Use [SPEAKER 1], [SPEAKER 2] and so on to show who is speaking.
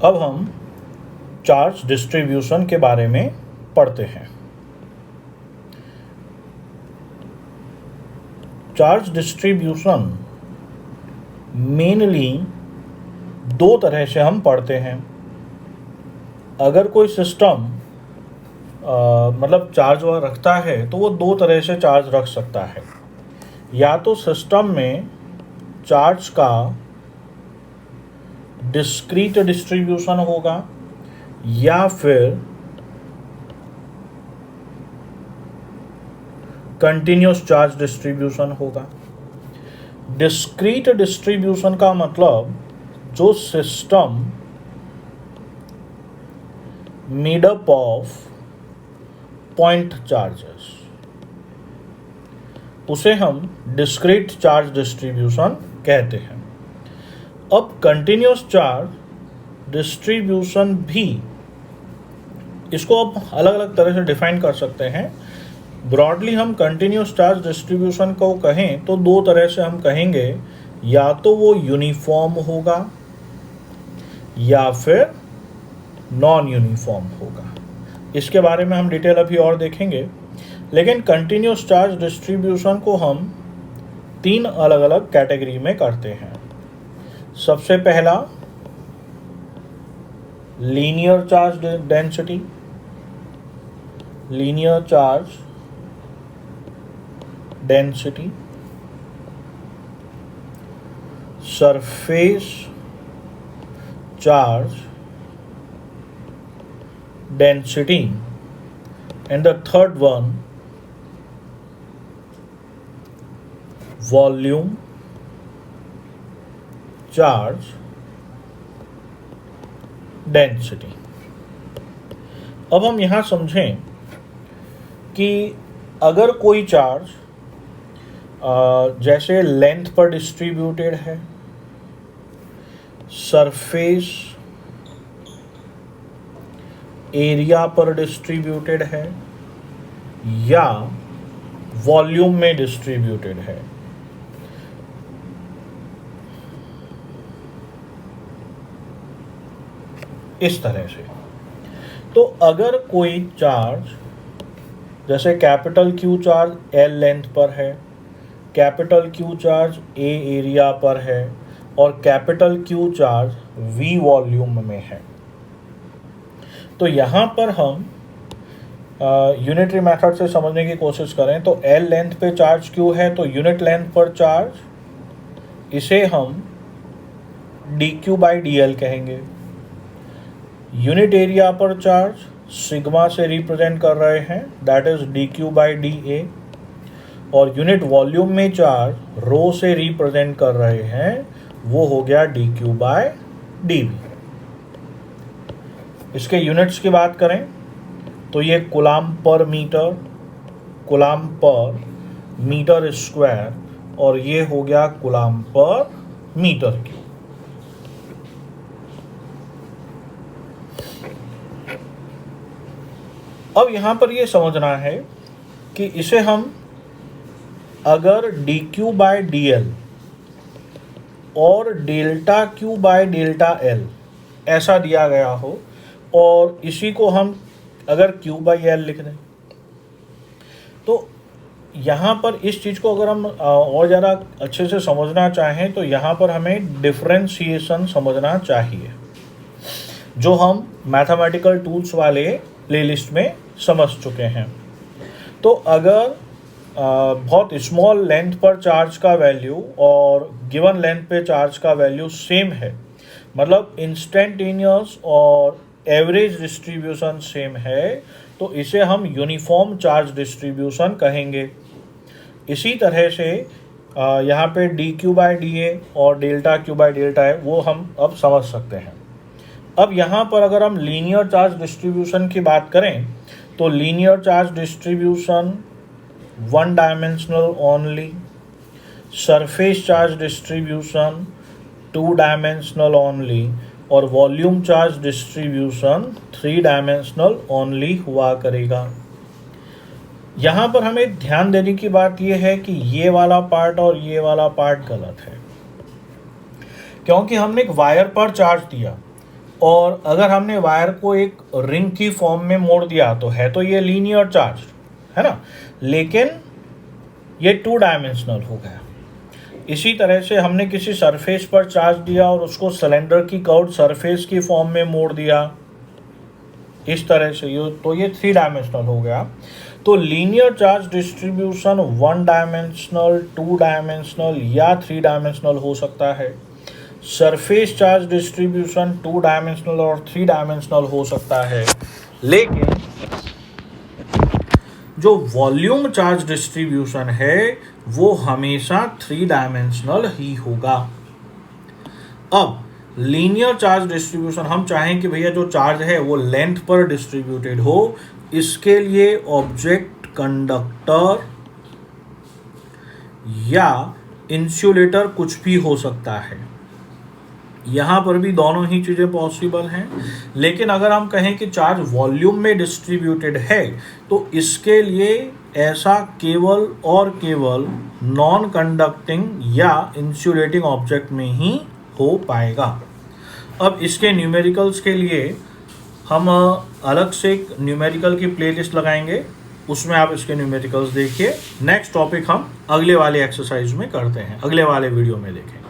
[SPEAKER 1] अब हम charge distribution के बारे में पढ़ते हैं। चार्ज डिस्ट्रीब्यूशन मेनली दो तरह से हम पढ़ते हैं। अगर कोई सिस्टम मतलब चार्ज वह रखता है तो वो दो तरह से चार्ज रख सकता है। या तो सिस्टम में चार्ज का डिस्क्रीट डिस्ट्रीब्यूशन होगा या फिर कंटिन्यूस चार्ज डिस्ट्रीब्यूशन होगा। डिस्क्रीट डिस्ट्रीब्यूशन का मतलब जो system made up of point charges, उसे हम डिस्क्रीट चार्ज डिस्ट्रीब्यूशन कहते हैं। अब कंटिन्यूस चार्ज डिस्ट्रीब्यूशन भी, इसको अब अलग अलग तरह से डिफाइन कर सकते हैं। ब्रॉडली हम कंटिन्यूस चार्ज डिस्ट्रीब्यूशन को कहें तो दो तरह से हम कहेंगे, या तो वो यूनिफॉर्म होगा या फिर नॉन यूनिफॉर्म होगा। इसके बारे में हम डिटेल अभी और देखेंगे। लेकिन कंटिन्यूस चार्ज डिस्ट्रीब्यूशन को हम तीन अलग अलग कैटेगरी में करते हैं। सबसे पहला linear charge density, linear charge density, surface charge density, and the third one volume charge density। अब हम यहाँ समझें कि अगर कोई चार्ज जैसे लेंथ पर डिस्ट्रीब्यूटेड है, सरफेस एरिया पर डिस्ट्रीब्यूटेड है या वॉल्यूम में डिस्ट्रीब्यूटेड है, इस तरह से। तो अगर कोई चार्ज जैसे capital Q charge L length पर है, कैपिटल क्यू चार्ज ए एरिया पर है और capital Q charge V volume में है, तो यहाँ पर हम यूनिटरी मेथड से समझने की कोशिश करें तो एल लेंथ पे चार्ज क्यू है तो यूनिट लेंथ पर चार्ज, इसे हम D Q by D L कहेंगे। यूनिट एरिया पर चार्ज सिग्मा से रिप्रेजेंट कर रहे हैं, that is D Q by D A, और यूनिट वॉल्यूम में चार्ज रो से रिप्रेजेंट कर रहे हैं, वो हो गया D Q by D V. इसके यूनिट्स की बात करें तो ये कूलाम पर मीटर, कूलाम पर मीटर स्क्वायर, और ये हो गया कूलाम पर मीटर क्यूब। अब यहाँ पर ये समझना है कि इसे हम अगर D Q by D L और delta Q by delta L ऐसा दिया गया हो और इसी को हम अगर क्यू बाई एल लिख दें, तो यहाँ पर इस चीज़ को अगर हम और ज़्यादा अच्छे से समझना चाहें तो यहाँ पर हमें डिफरेंशिएशन समझना चाहिए, जो हम मैथमेटिकल टूल्स वाले प्लेलिस्ट में समझ चुके हैं। तो अगर बहुत स्मॉल लेंथ पर चार्ज का वैल्यू और गिवन लेंथ पे चार्ज का वैल्यू सेम है, मतलब इंस्टेंटेनियस और एवरेज डिस्ट्रीब्यूशन सेम है, तो इसे हम यूनिफॉर्म चार्ज डिस्ट्रीब्यूशन कहेंगे। इसी तरह से यहाँ पे D Q by D A और delta Q by delta A वो हम अब समझ सकते हैं। अब यहाँ पर अगर हम लीनियर चार्ज डिस्ट्रीब्यूशन की बात करें तो linear charge distribution one dimensional only, surface charge distribution two dimensional only, और volume charge distribution three dimensional only हुआ करेगा। यहाँ पर हमें ध्यान देने की बात यह है कि ये वाला पार्ट और ये वाला पार्ट गलत है, क्योंकि हमने एक वायर पर चार्ज दिया और अगर हमने वायर को एक रिंग की फॉर्म में मोड़ दिया तो है तो ये लीनियर चार्ज, है ना, लेकिन ये 2 डायमेंशनल हो गया। इसी तरह से हमने किसी सरफेस पर चार्ज दिया और उसको सिलेंडर की कर्व्ड सरफेस की फॉर्म में मोड़ दिया इस तरह से, ये 3 डायमेंशनल हो गया। तो linear charge distribution 1 dimensional, 2 dimensional या 3 डायमेंशनल हो सकता है। सरफेस चार्ज डिस्ट्रीब्यूशन 2 डायमेंशनल और 3 डायमेंशनल हो सकता है, लेकिन जो वॉल्यूम चार्ज डिस्ट्रीब्यूशन है वो हमेशा 3 डायमेंशनल ही होगा। अब लीनियर चार्ज डिस्ट्रीब्यूशन, हम चाहें कि भैया जो चार्ज है वो लेंथ पर डिस्ट्रीब्यूटेड हो, इसके लिए ऑब्जेक्ट कंडक्टर या इंसुलेटर कुछ भी हो सकता है। यहाँ पर भी दोनों ही चीज़ें पॉसिबल हैं, लेकिन अगर हम कहें कि चार्ज वॉल्यूम में डिस्ट्रीब्यूटेड है तो इसके लिए ऐसा केवल और केवल नॉन कंडक्टिंग या इंसुलेटिंग ऑब्जेक्ट में ही हो पाएगा। अब इसके न्यूमेरिकल्स के लिए हम अलग से एक न्यूमेरिकल की प्लेलिस्ट लगाएंगे, उसमें आप इसके न्यूमेरिकल्स देखिए। नेक्स्ट टॉपिक हम अगले वाले एक्सरसाइज में करते हैं, अगले वाले वीडियो में देखें।